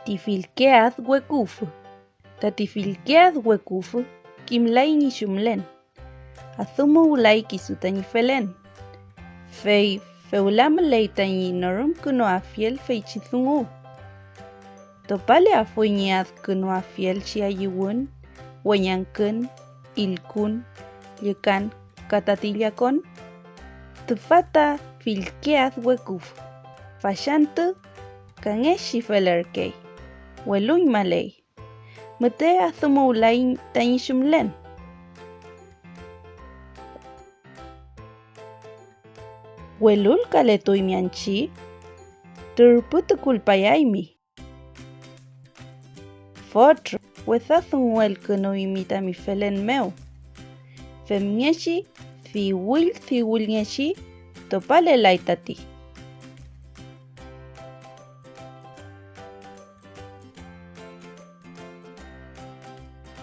Fillkeaz wekufü. Fillkeaz wekufü kimlay ni shumlen. Athumu ulay kisutani felen. Fei feulam leitani norum kuno afiel feichithungu. Topale afuñaz kuno afiel chiayuun, wanyankun, ilkun, likan, katatillakon. Tufata fillkeaz wekufü. Fashantu kangeshi felerkei. Weluñ malay. Mete athumu ulay tani shumlen. Welul kaletuy mianchi. Turputu kulpayaymi. Fotro, wezathun wel kuno imita mi felen meu. Femnyeshi, thiwil nyeshi, topale laitati.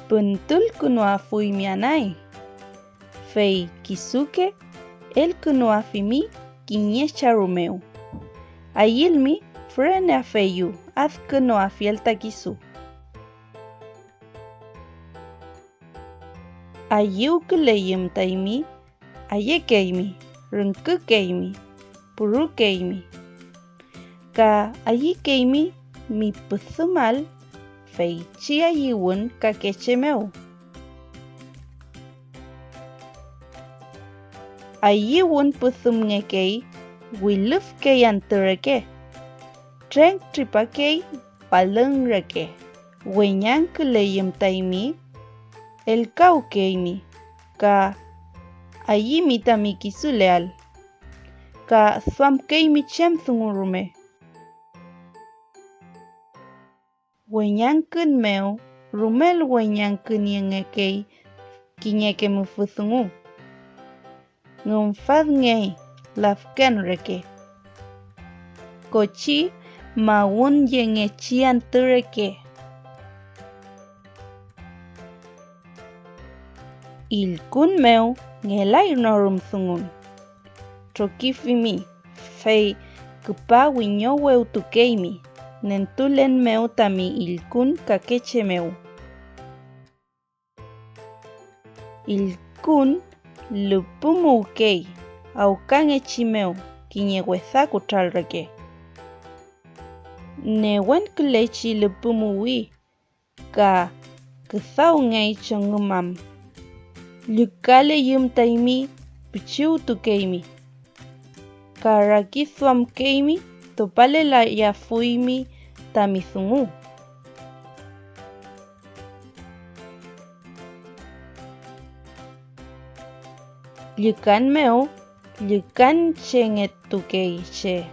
Puntul kuno afuy mianay. Fei kisuke, el kuno afimi, kinyesha rumeu. Ayilmi, frene afeyu, az kuno afiel takisu. Ayu kuleyim taimi, ayekeimi, runkukeimi, purukeimi. Ka ayikeimi, mi puzumal, fei chiayuun kakechemeu. Ayuun puzumngekei, wilufkei antureke. Trenk tripakei, palungreke. Wenyan kuleyim taimi, el kaukeimi, ka ayimi tamikisu leal, ka thuamkeimi chemthungurume. Wenyankun meu, rumel wenyankun yengekei, kinyeke mufuthungu. Ngumfadngei, lafkenreke. Kochi, mawun yengechi antureke. Ilkun meu ngelay norum thungun. Trokifimi, fei kupa winyo weutukeimi, nentulen meu tami ilkun kakeche meu. Ilkun lupumukei, aukan echimeu, kinyeweza kutralreke. Newen kulechi lupumuwi, ka kuthaungei chongumam. Lukale yum taimi, pichu tukeimi. Karaki thuamkeimi, topale la yafuimi tamithungu. Lukan meu, lukan chengetukei che.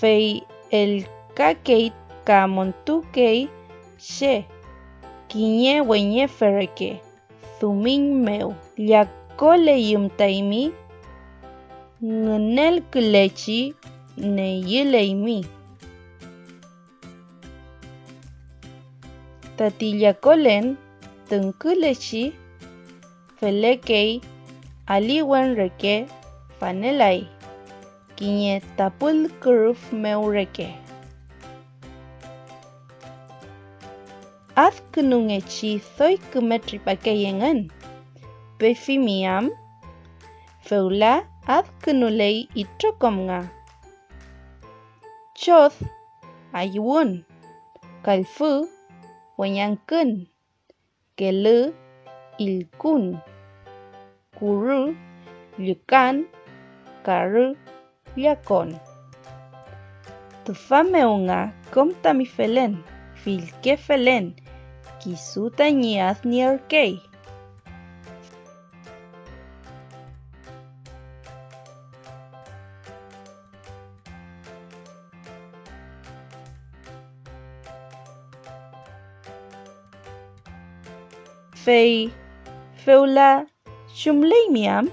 Fei el kakei kamontukei che. Kinye wenye fereke. Thumin meu, yakole yum taimi, ngunel kulechi, ne yileimi. Tatillakolen, tunkulechi, felekei, aliwen reke, fanelai, kinye tapul kuruf meu reke. Az kunungechi soy kumetripakeyengan. Pefimiam. Feula az kunulei itrokomnga. Choth ayuun. Kalfu wanyankun. Kelu ilkun. Kuru lukan. Karu yakon. Tufameunga komtami felen. Filke felen. Kisuta niaz nierkei. Fei, feula, shumlei miam.